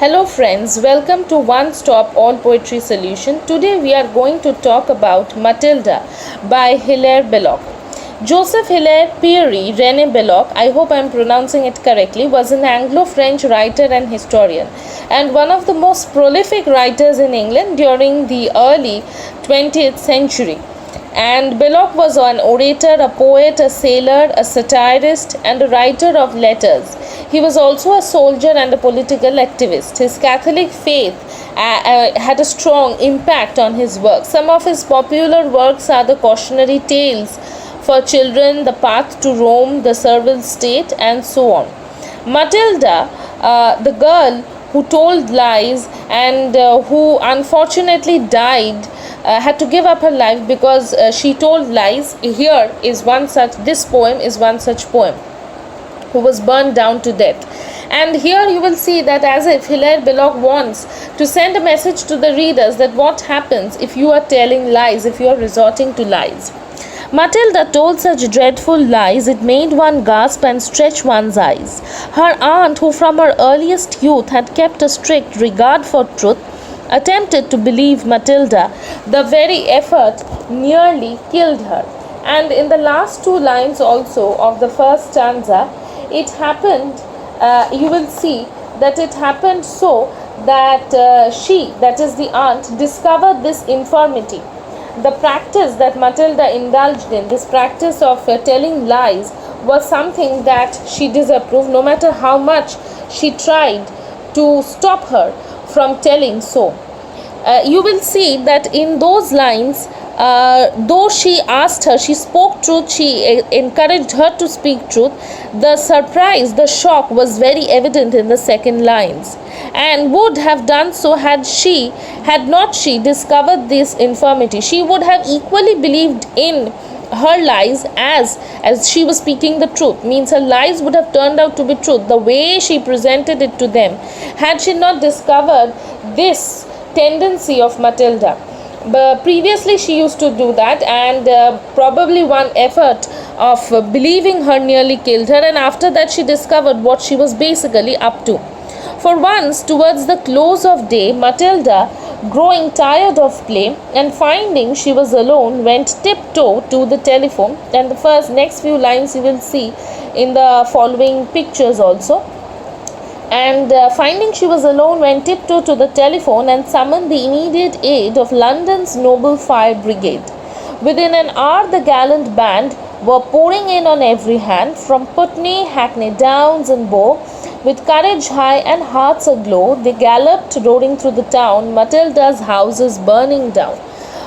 Hello friends, welcome to One Stop All Poetry Solution. Today we are going to talk about Matilda by Hilaire Belloc. Joseph Hilaire Pierre René Belloc, I hope I am pronouncing it correctly, was an Anglo-French writer and historian and one of the most prolific writers in England during the early 20th century. And Belloc was an orator, a poet, a sailor, a satirist, and a writer of letters. He was also a soldier and a political activist. His Catholic faith had a strong impact on his work. Some of his popular works are the cautionary tales for children, The Path to Rome, The Servile State, and so on. Matilda, the girl who told lies and who unfortunately died, had to give up her life because she told lies. This poem is one such poem, who was burned down to death. And here you will see that as if Hilaire Belloc wants to send a message to the readers that what happens if you are telling lies, if you are resorting to lies. Matilda told such dreadful lies it made one gasp and stretch one's eyes. Her aunt, who from her earliest youth had kept a strict regard for truth, attempted to believe Matilda. The very effort nearly killed her. And in the last two lines also of the first stanza, it happened, you will see that it happened so that she, that is the aunt, discovered this infirmity. The practice that Matilda indulged in, this practice of telling lies, was something that she disapproved, no matter how much she tried to stop her from telling so. You will see that in those lines, though she asked her, she spoke truth, she encouraged her to speak truth, the surprise, the shock was very evident in the second lines, and would have done so had not she discovered this infirmity. She would have equally believed in her lies as she was speaking the truth, means her lies would have turned out to be truth the way she presented it to them, had she not discovered this tendency of Matilda. But previously she used to do that, and probably one effort of believing her nearly killed her, and after that she discovered what she was basically up to. For once, towards the close of day, Matilda, growing tired of play and finding she was alone, went tiptoe to the telephone, and the next few lines you will see in the following pictures also. And finding she was alone, went tiptoe to the telephone and summoned the immediate aid of London's noble fire brigade. Within an hour the gallant band were pouring in on every hand, from Putney, Hackney Downs and Bow. With courage high and hearts aglow, they galloped roaring through the town, Matilda's house is burning down.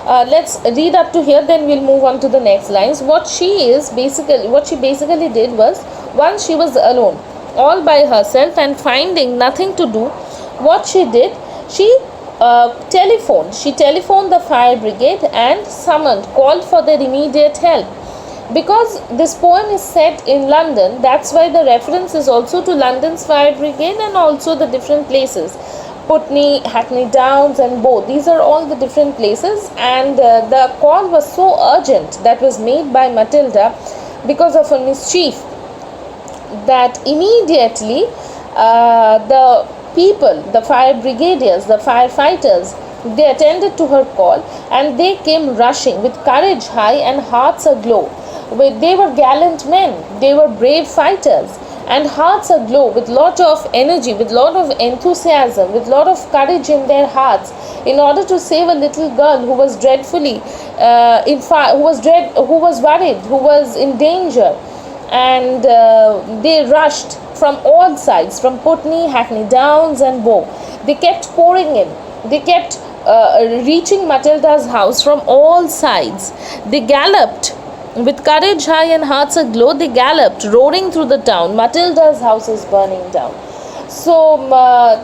Let's read up to here, then we'll move on to the next lines. What she basically did was, once she was alone, all by herself, and finding nothing to do, what she did, she telephoned the fire brigade and called for their immediate help. Because this poem is set in London, that's why the reference is also to London's fire brigade and also the different places, Putney, Hackney Downs and Bow. These are all the different places, and the call was so urgent that was made by Matilda because of a mischief, that immediately the people, the fire brigadiers, the firefighters, they attended to her call, and they came rushing with courage high and hearts aglow. They were gallant men, they were brave fighters, and hearts aglow with lot of energy, with lot of enthusiasm, with lot of courage in their hearts, in order to save a little girl who was dreadfully who was worried, who was in danger. And they rushed from all sides, from Putney, Hackney Downs and Bow. They kept pouring in. They kept reaching Matilda's house from all sides. They galloped with courage high and hearts aglow. They galloped roaring through the town, Matilda's house is burning down. So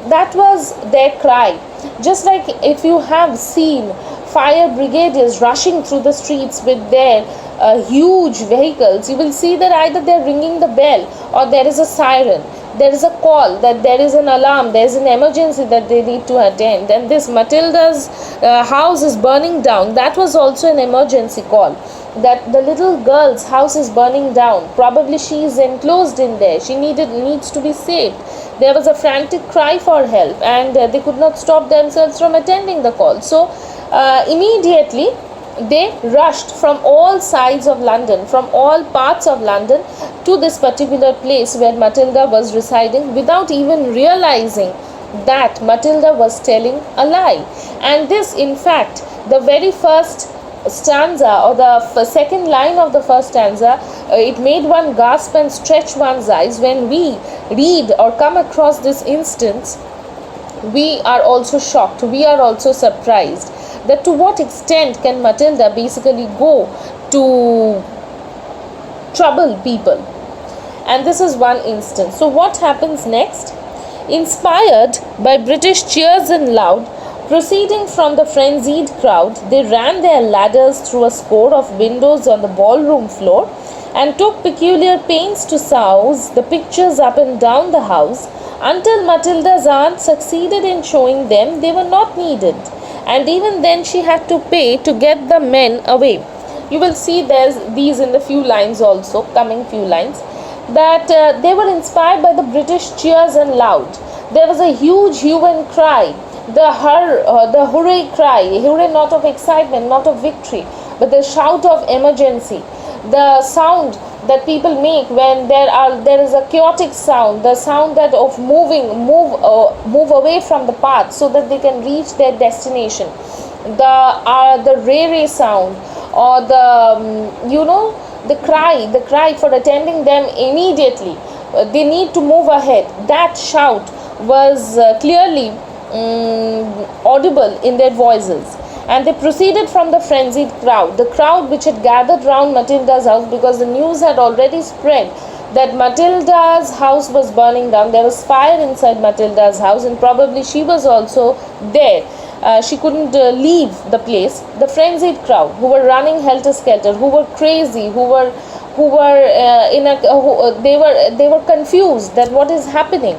that was their cry. Just like if you have seen fire brigadiers rushing through the streets with their huge vehicles, you will see that either they are ringing the bell or there is a siren, there is a call, that there is an alarm, there is an emergency that they need to attend, and this Matilda's house is burning down. That was also an emergency call, that the little girl's house is burning down. Probably she is enclosed in there, she needs to be saved. There was a frantic cry for help, and they could not stop themselves from attending the call. So immediately they rushed from all sides of London, from all parts of London, to this particular place where Matilda was residing, without even realizing that Matilda was telling a lie. And this, in fact, the very first stanza, or the second line of the first stanza, it made one gasp and stretch one's eyes. When we read or come across this instance, we are also shocked, we are also surprised that to what extent can Matilda basically go to trouble people. And this is one instance. So what happens next? Inspired by British cheers and loud, proceeding from the frenzied crowd, they ran their ladders through a score of windows on the ballroom floor and took peculiar pains to souse the pictures up and down the house, until Matilda's aunt succeeded in showing them they were not needed, and even then she had to pay to get the men away. You will see there's these in the few lines also, coming few lines, that they were inspired by the British cheers and loud. There was a huge hue and cry, the hooray cry, hooray not of excitement, not of victory, but the shout of emergency, the sound that people make when there is a chaotic sound, the sound that of move away from the path so that they can reach their destination, the ray sound, or the cry for attending them immediately. They need to move ahead. That shout was clearly audible in their voices. And they proceeded from the frenzied crowd, the crowd which had gathered round Matilda's house, because the news had already spread that Matilda's house was burning down. There was fire inside Matilda's house, and probably she was also there. She couldn't leave the place. The frenzied crowd, who were running helter-skelter, who were crazy, they were confused that what is happening.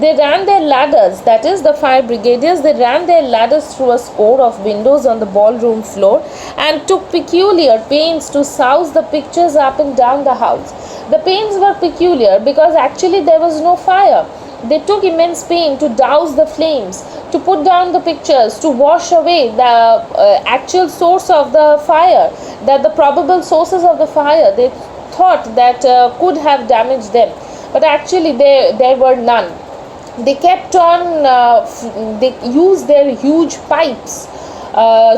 They ran their ladders, that is the fire brigadiers, they ran their ladders through a score of windows on the ballroom floor and took peculiar pains to souse the pictures up and down the house. The pains were peculiar because actually there was no fire. They took immense pain to douse the flames, to put down the pictures, to wash away the actual source of the fire, that the probable sources of the fire they thought that could have damaged them. But actually there were none. They kept on, they used their huge pipes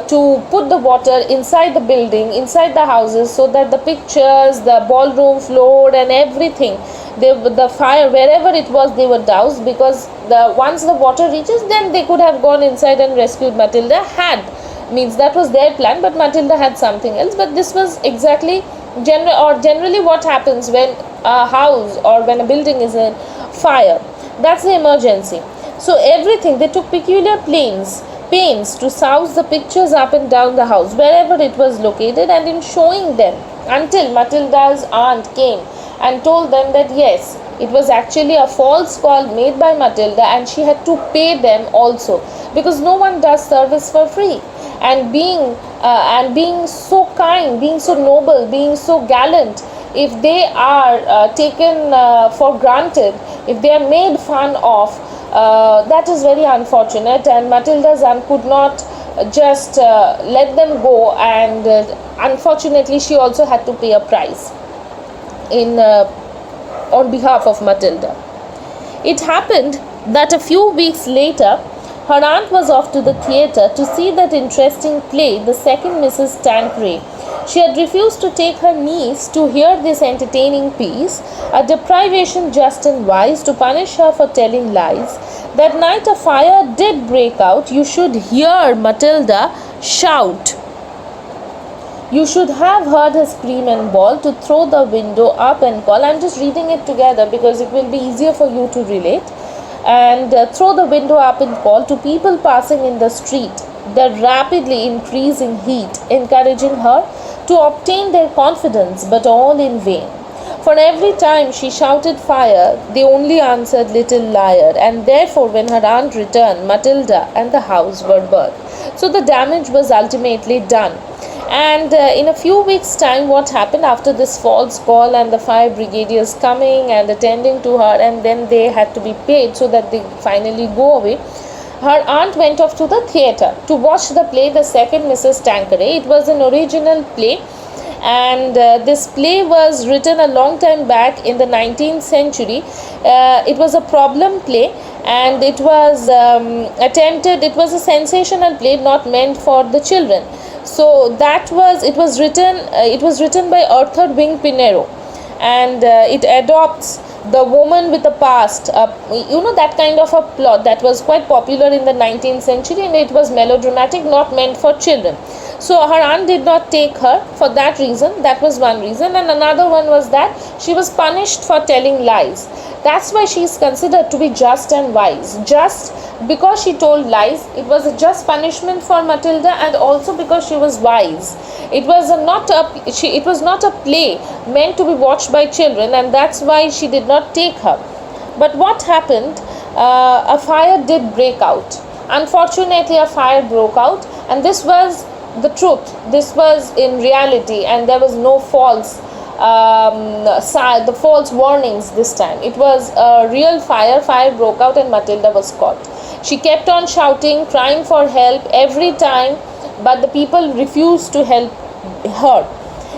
to put the water inside the building, inside the houses, so that the pictures, the ballroom floor and everything, the fire, wherever it was, they were doused, because once the water reaches, then they could have gone inside and rescued Matilda. That was their plan, but Matilda had something else. But this was exactly generally what happens when a house or when a building is in fire. That's the emergency. So everything, they took peculiar pains to souse the pictures up and down the house, wherever it was located, and in showing them, until Matilda's aunt came and told them that yes, it was actually a false call made by Matilda, and she had to pay them also, because no one does service for free. And being so kind, being so noble, being so gallant, if they are taken for granted, if they are made fun of, that is very unfortunate. And Matilda's aunt could not just let them go, and unfortunately she also had to pay a price on behalf of Matilda. It happened that a few weeks later, her aunt was off to the theatre to see that interesting play, The Second Mrs. Tanqueray. She had refused to take her niece to hear this entertaining piece, a deprivation just and wise to punish her for telling lies. That night a fire did break out. You should hear Matilda shout. You should have heard her scream and bawl, to throw the window up and call. I'm just reading it together because it will be easier for you to relate. And throw the window up and call to people passing in the street, the rapidly increasing heat encouraging her to obtain their confidence, but all in vain. For every time she shouted fire, they only answered little liar, and therefore when her aunt returned, Matilda and the house were burnt. So the damage was ultimately done. And in a few weeks time, what happened after this false call and the fire brigadiers coming and attending to her, and then they had to be paid so that they finally go away, her aunt went off to the theatre to watch the play The Second Mrs. Tanqueray. It was an original play, and this play was written a long time back in the 19th century. It was a problem play, and it was it was a sensational play, not meant for the children. So it was written by Arthur Wing Pinero, and it adopts the woman with a past, that kind of a plot that was quite popular in the 19th century, and it was melodramatic, not meant for children. So her aunt did not take her for that reason. That was one reason, and another one was that she was punished for telling lies. That's why she is considered to be just and wise. Just because she told lies, it was a just punishment for Matilda, and also because she was wise. It was not a play meant to be watched by children, and that's why she did not take her. But what happened? A fire did break out. Unfortunately, a fire broke out, and this was the truth. This was in reality, and there was no false the false warnings this time. It was a real fire. Fire broke out, and Matilda was caught. She kept on shouting, crying for help every time, but the people refused to help her.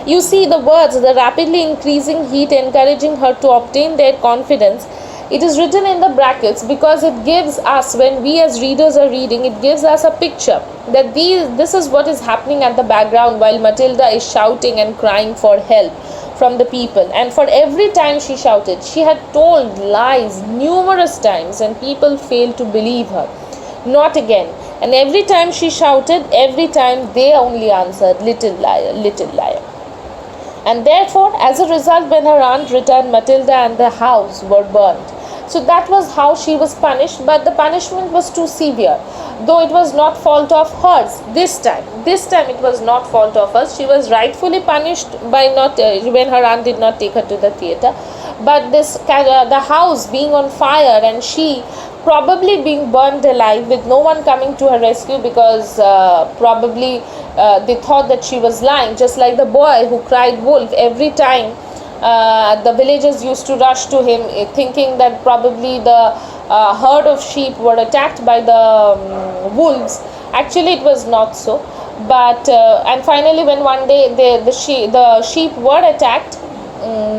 You see the words, the rapidly increasing heat encouraging her to obtain their confidence. It is written in the brackets because it gives us, when we as readers are reading, it gives us a picture that this is what is happening at the background while Matilda is shouting and crying for help from the people. And for every time she shouted, she had told lies numerous times, and people failed to believe her. Not again. And every time she shouted, every time they only answered, little liar, little liar. And therefore, as a result, when her aunt returned, Matilda and the house were burnt. So that was how she was punished, but the punishment was too severe, though it was not fault of hers this time. This time it was not fault of hers. She was rightfully punished by not when her aunt did not take her to the theatre. But the house being on fire, and she probably being burned alive with no one coming to her rescue, because probably they thought that she was lying, just like the boy who cried wolf every time. The villagers used to rush to him, thinking that probably the herd of sheep were attacked by the wolves. Actually, it was not so. But and finally, when one day the sheep were attacked,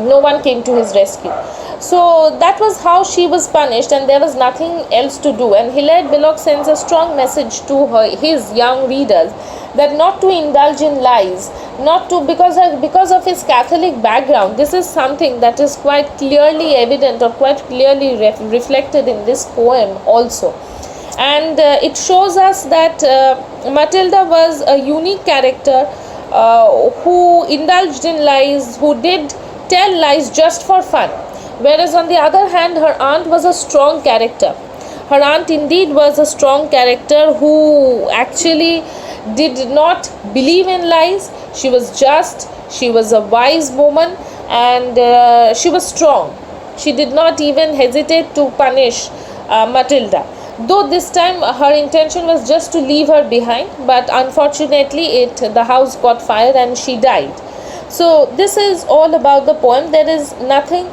no one came to his rescue. So that was how she was punished, and there was nothing else to do. And Hilaire Belloc sends a strong message to his young readers that not to indulge in lies, not to, because of his Catholic background. This is something that is quite clearly evident, or quite clearly reflected in this poem also. And it shows us that Matilda was a unique character who indulged in lies, who did tell lies just for fun. Whereas on the other hand, her aunt was a strong character. Her aunt indeed was a strong character who actually did not believe in lies. She was just, she was a wise woman, and she was strong. She did not even hesitate to punish Matilda. Though this time her intention was just to leave her behind, but unfortunately the house got fire and she died. So this is all about the poem. There is nothing